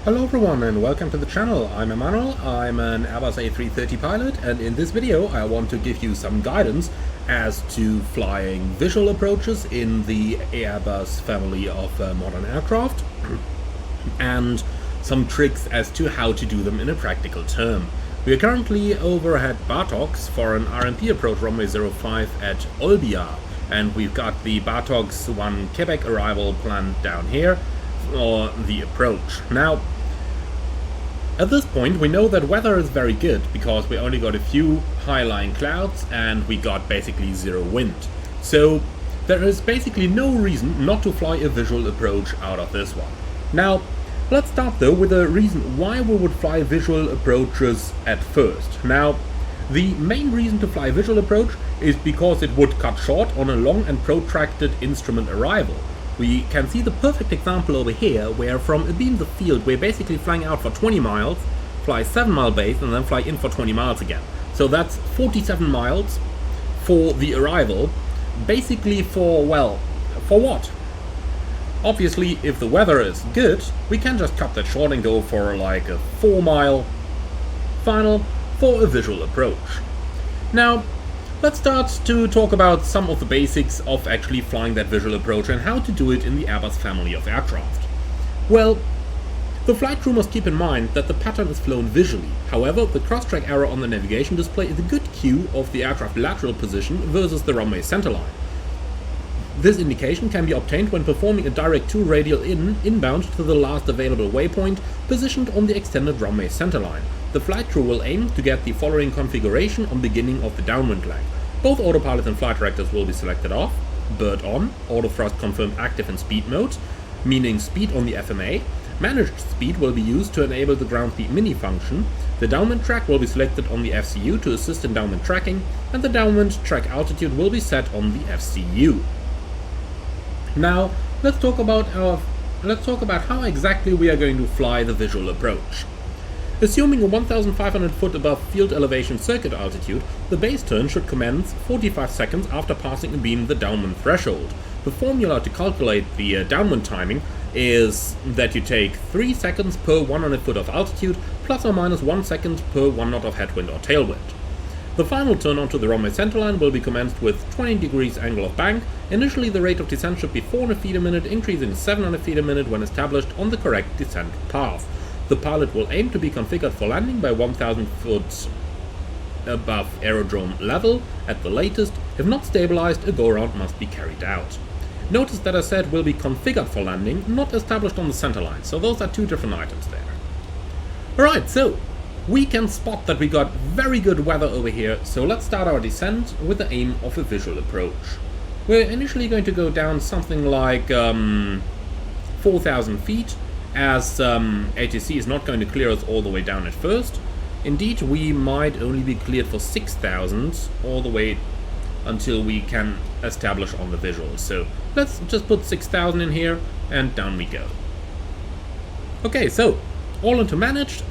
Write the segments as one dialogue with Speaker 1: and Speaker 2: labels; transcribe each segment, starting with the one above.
Speaker 1: Hello everyone and welcome to the channel. I'm Emmanuel, I'm an Airbus A330 pilot, and in this video I want to give you some guidance as to flying visual approaches in the Airbus family of modern aircraft and some tricks as to how to do them in a practical term. We are currently over at Bartox for an RMP approach runway 05 at Olbia, and we've got the Bartox 1 Quebec arrival planned down here for the approach. Now, at this point we know that weather is very good because we only got a few high-lying clouds and we got basically zero wind. So there is basically no reason not to fly a visual approach out of this one. Now, let's start though with a reason why we would fly visual approaches at first. Now, the main reason to fly a visual approach is because it would cut short on a long and protracted instrument arrival. We can see the perfect example over here, where from abeam the field we're basically flying out for 20 miles, fly 7 mile base, and then fly in for 20 miles again. So that's 47 miles for the arrival, basically for, well, for what? Obviously, if the weather is good, we can just cut that short and go for like a 4-mile final for a visual approach. Now, let's start to talk about some of the basics of actually flying that visual approach and how to do it in the Airbus family of aircraft. Well, the flight crew must keep in mind that the pattern is flown visually. However, the cross-track error on the navigation display is a good cue of the aircraft lateral position versus the runway centerline. This indication can be obtained when performing a direct 2 radial inbound to the last available waypoint positioned on the extended runway centerline. The flight crew will aim to get the following configuration on beginning of the downwind leg. Both autopilot and flight directors will be selected off, bird on, auto thrust confirmed active in speed mode, meaning speed on the FMA. Managed speed will be used to enable the ground speed mini function. The downwind track will be selected on the FCU to assist in downwind tracking, and the downwind track altitude will be set on the FCU. Now, let's talk about how exactly we are going to fly the visual approach. Assuming a 1,500 foot above field elevation circuit altitude, the base turn should commence 45 seconds after passing abeam the downwind threshold. The formula to calculate the downwind timing is that you take 3 seconds per 100 foot of altitude, plus or minus 1 second per 1 knot of headwind or tailwind. The final turn onto the runway centerline will be commenced with 20 degrees angle of bank. Initially the rate of descent should be 400 feet a minute, increasing to 700 feet a minute when established on the correct descent path. The pilot will aim to be configured for landing by 1,000 foot above aerodrome level at the latest. If not stabilized, a go-around must be carried out. Notice that I said will be configured for landing, not established on the centerline, so those are two different items there. Alright, so we can spot that we got very good weather over here, so let's start our descent with the aim of a visual approach. We're initially going to go down something like 4,000 feet, as ATC is not going to clear us all the way down at first. Indeed, we might only be cleared for 6,000 all the way until we can establish on the visual. So let's just put 6,000 in here and down we go. Okay, so all into managed.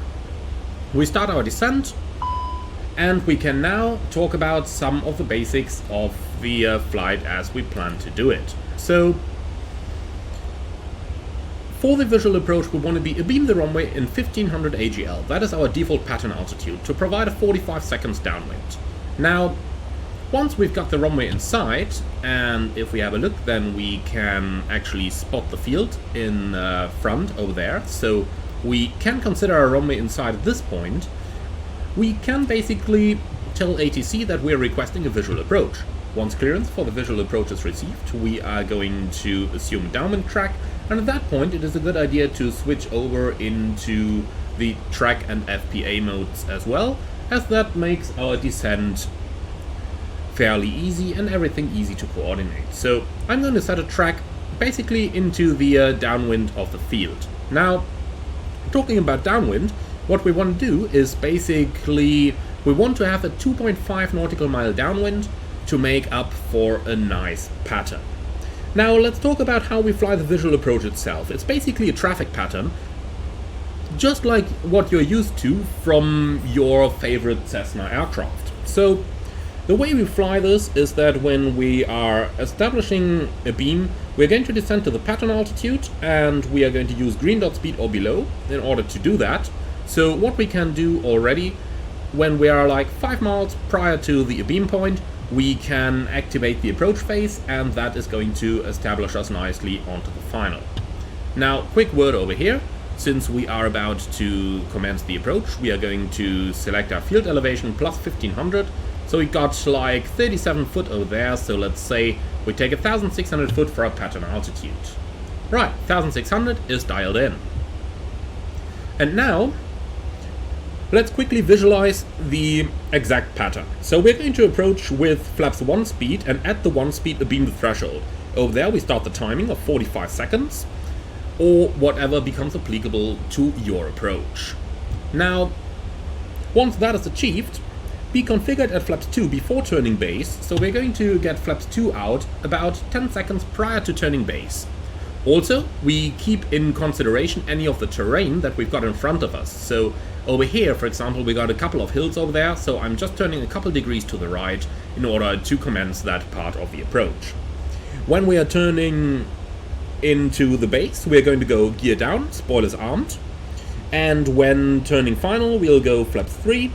Speaker 1: We start our descent and we can now talk about some of the basics of the flight as we plan to do it. So, for the visual approach we want to be abeam the runway in 1500 AGL, that is our default pattern altitude, to provide a 45 seconds downwind. Now, once we've got the runway in sight, and if we have a look then we can actually spot the field in front over there, so we can consider our runway in sight at this point. We can basically tell ATC that we're requesting a visual approach. Once clearance for the visual approach is received, we are going to assume a downwind track, and at that point it is a good idea to switch over into the track and FPA modes as well, as that makes our descent fairly easy and everything easy to coordinate. So I'm going to set a track basically into the downwind of the field. Now, talking about downwind, what we want to do is basically we want to have a 2.5 nautical mile downwind to make up for a nice pattern. Now let's talk about how we fly the visual approach itself. It's basically a traffic pattern, just like what you're used to from your favorite Cessna aircraft. So the way we fly this is that when we are establishing a beam, We're going to descend to the Patron altitude, and we are going to use green dot speed or below in order to do that. So what we can do already, when we are like 5 miles prior to the beam point, we can activate the approach phase, and that is going to establish us nicely onto the final. Now, quick word over here. Since we are about to commence the approach, we are going to select our field elevation plus 1500. So we got like 37 foot over there, so let's say we take 1600 foot for our pattern altitude. Right, 1600 is dialed in. And now, let's quickly visualize the exact pattern. So we're going to approach with flaps 1 speed, and at the 1 speed beam the threshold. Over there we start the timing of 45 seconds. Or whatever becomes applicable to your approach. Now, once that is achieved, be configured at flaps 2 before turning base, so we're going to get flaps 2 out about 10 seconds prior to turning base. Also, we keep in consideration any of the terrain that we've got in front of us. So over here, for example, we got a couple of hills over there, so I'm just turning a couple degrees to the right in order to commence that part of the approach. When we are turning into the base, we're going to go gear down, spoilers armed, and when turning final we'll go flaps 3,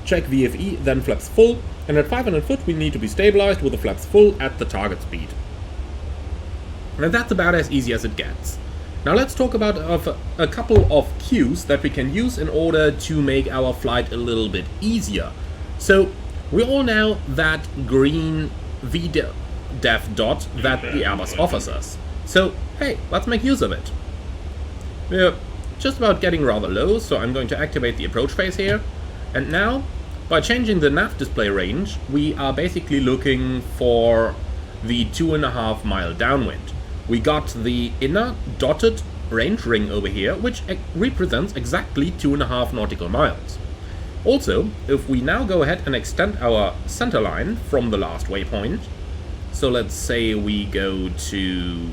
Speaker 1: check VFE, then flaps full, and at 500 foot we need to be stabilized with the flaps full at the target speed. And that's about as easy as it gets. Now let's talk about a couple of cues that we can use in order to make our flight a little bit easier. So we all know that green VDEF dot that the Airbus offers us. So, hey, let's make use of it. We're just about getting rather low, so I'm going to activate the approach phase here. And now, by changing the nav display range, we are basically looking for the 2.5 mile downwind. We got the inner dotted range ring over here, which represents exactly 2.5 nautical miles. Also, if we now go ahead and extend our center line from the last waypoint, so let's say we go to...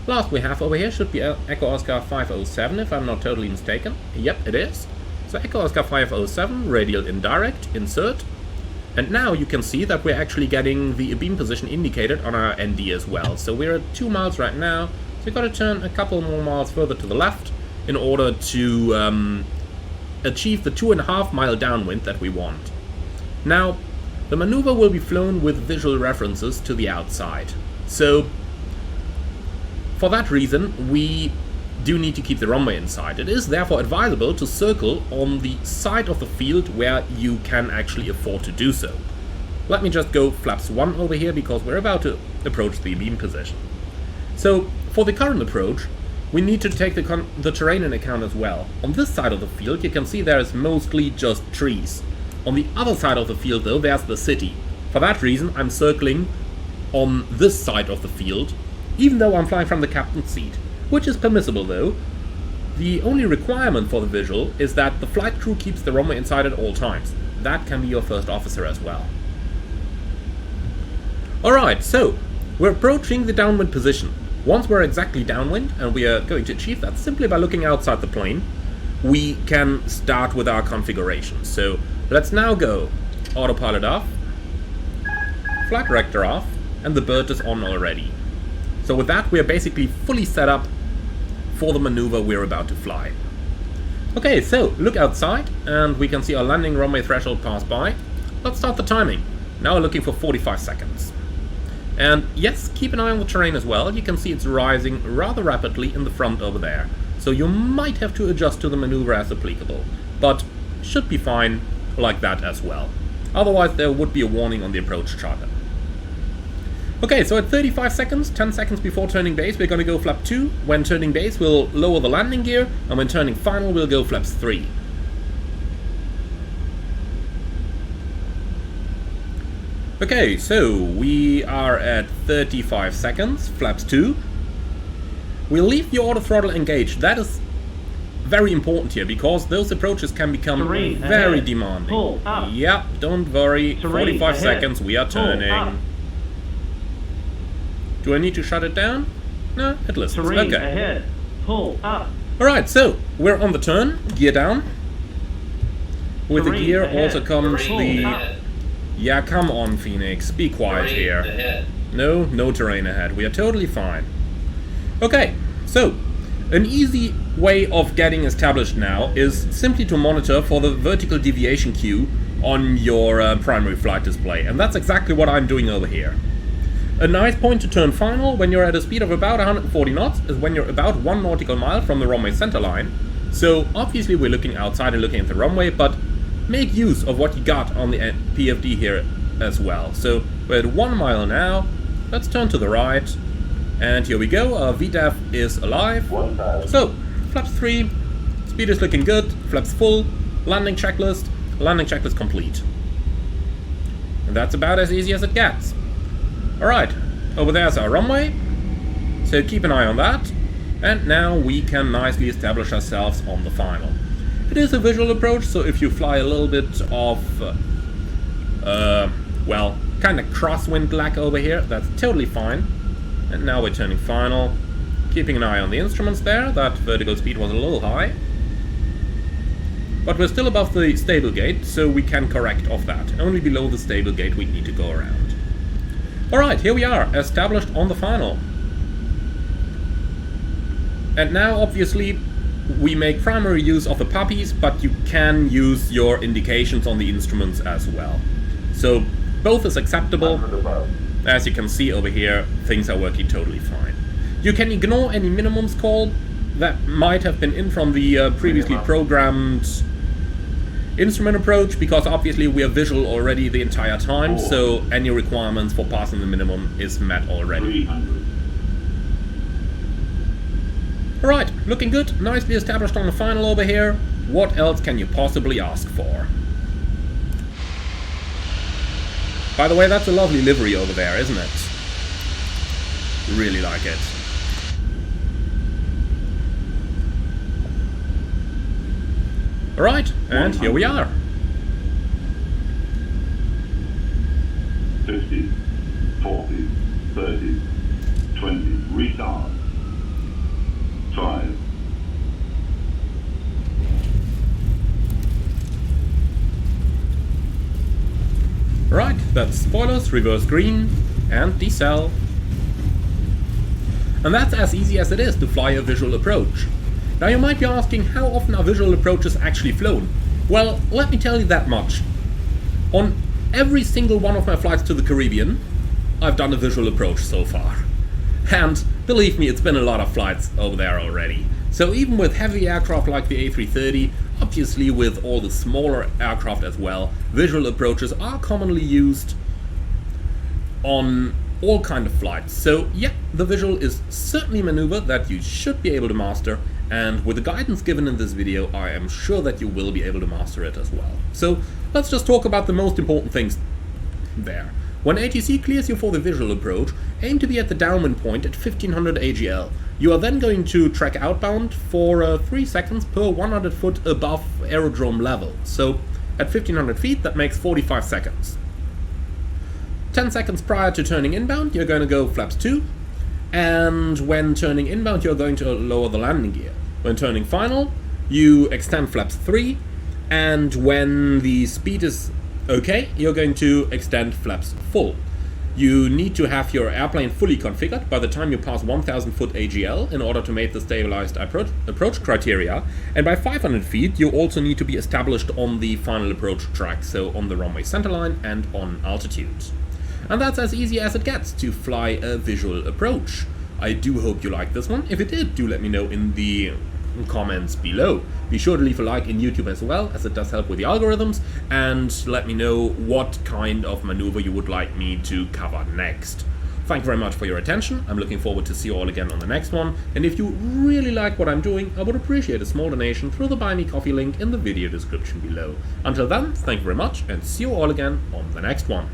Speaker 1: last we have over here should be Echo Oscar 507, if I'm not totally mistaken. Yep, it is. So Echo Oscar 507, radial indirect, insert. And now you can see that we're actually getting the beam position indicated on our ND as well. So we're at 2 miles right now, so we've got to turn a couple more miles further to the left in order to achieve the 2.5 mile downwind that we want. Now, the maneuver will be flown with visual references to the outside. So, for that reason, we do need to keep the runway inside. It is therefore advisable to circle on the side of the field where you can actually afford to do so. Let me just go flaps 1 over here because we're about to approach the beam position. So, for the current approach, we need to take the terrain in account as well. On this side of the field, you can see there is mostly just trees. On the other side of the field, though, there's the city. For that reason, I'm circling on this side of the field, even though I'm flying from the captain's seat, which is permissible though. The only requirement for the visual is that the flight crew keeps the runway inside at all times. That can be your first officer as well. Alright, so we're approaching the downwind position. Once we're exactly downwind, and we are going to achieve that simply by looking outside the plane, we can start with our configuration. So let's now go autopilot off, flight director off, and the bird is on already. So with that, we are basically fully set up for the maneuver we're about to fly. Okay, so look outside, and we can see our landing runway threshold pass by. Let's start the timing. Now we're looking for 45 seconds. And yes, keep an eye on the terrain as well. You can see it's rising rather rapidly in the front over there. So you might have to adjust to the maneuver as applicable, but should be fine like that as well. Otherwise there would be a warning on the approach charter. Okay, so at 35 seconds, 10 seconds before turning base, we're going to go flap 2. When turning base, we'll lower the landing gear, and when turning final, we'll go flaps 3. Okay, so we are at 35 seconds, flaps 2. We'll leave the auto throttle engaged. That is very important here, because those approaches can become very demanding.
Speaker 2: Pull up.
Speaker 1: Yep, don't worry, 45
Speaker 2: ahead.
Speaker 1: Seconds, we are turning. Do I need to shut it down? No, it listens.
Speaker 2: Terrain
Speaker 1: Okay.
Speaker 2: ahead. Pull up.
Speaker 1: Alright, so we're on the turn, gear down. With the
Speaker 2: Terrain
Speaker 1: gear
Speaker 2: ahead.
Speaker 1: also comes
Speaker 2: Terrain
Speaker 1: the...
Speaker 2: ahead.
Speaker 1: Yeah, come on, Phoenix, be quiet here. No terrain ahead. We are totally fine. Okay, so an easy way of getting established now is simply to monitor for the vertical deviation cue on your primary flight display, and that's exactly what I'm doing over here. A nice point to turn final when you're at a speed of about 140 knots is when you're about 1 nautical mile from the runway center line. So obviously we're looking outside and looking at the runway, but make use of what you got on the PFD here as well. So we're at 1 mile now. Let's turn to the right. And here we go, our VDEF is alive. So, flaps 3, speed is looking good, flaps full, landing checklist complete. And that's about as easy as it gets. Alright, over there's our runway, so keep an eye on that. And now we can nicely establish ourselves on the final. It is a visual approach, so if you fly a little bit of, well, kind of crosswind lag over here, that's totally fine. And now we're turning final, keeping an eye on the instruments there. That vertical speed was a little high. But we're still above the stable gate, so we can correct off that. Only below the stable gate we need to go around. Alright, here we are, established on the final. And now, obviously, we make primary use of the puppies, but you can use your indications on the instruments as well. So, both is acceptable. As you can see over here, things are working totally fine. You can ignore any minimums call that might have been in from the previously programmed instrument approach, because obviously we are visual already the entire time, so any requirements for passing the minimum is met already. Alright, looking good, nicely established on the final over here. What else can you possibly ask for? By the way, that's a lovely livery over there, isn't it? Really like it. Alright, and here we are.
Speaker 2: 50, 40, 30, 20, retard. 5.
Speaker 1: Right, that's spoilers, reverse green, and decel. And that's as easy as it is to fly a visual approach. Now you might be asking, how often are visual approaches actually flown? Well, let me tell you that much. On every single one of my flights to the Caribbean, I've done a visual approach so far. And believe me, it's been a lot of flights over there already. So even with heavy aircraft like the A330, obviously with all the smaller aircraft as well, visual approaches are commonly used on all kind of flights. So yeah, the visual is certainly a maneuver that you should be able to master, and with the guidance given in this video, I am sure that you will be able to master it as well. So let's just talk about the most important things there. When ATC clears you for the visual approach, aim to be at the downwind point at 1500 AGL. You are then going to track outbound for 3 seconds per 100 foot above aerodrome level. So at 1500 feet, that makes 45 seconds. 10 seconds prior to turning inbound, you're going to go flaps 2. And when turning inbound, you're going to lower the landing gear. When turning final, you extend flaps 3. And when the speed is okay, you're going to extend flaps full. You need to have your airplane fully configured by the time you pass 1000 foot AGL in order to meet the stabilized approach criteria. And by 500 feet, you also need to be established on the final approach track, so on the runway centerline and on altitude. And that's as easy as it gets to fly a visual approach. I do hope you liked this one. If you did, do let me know in the comments below. Be sure to leave a like in YouTube as well, as it does help with the algorithms, and let me know what kind of maneuver you would like me to cover next. Thank you very much for your attention. I'm looking forward to see you all again on the next one, and if you really like what I'm doing, I would appreciate a small donation through the Buy Me Coffee link in the video description below. Until then, thank you very much, and see you all again on the next one.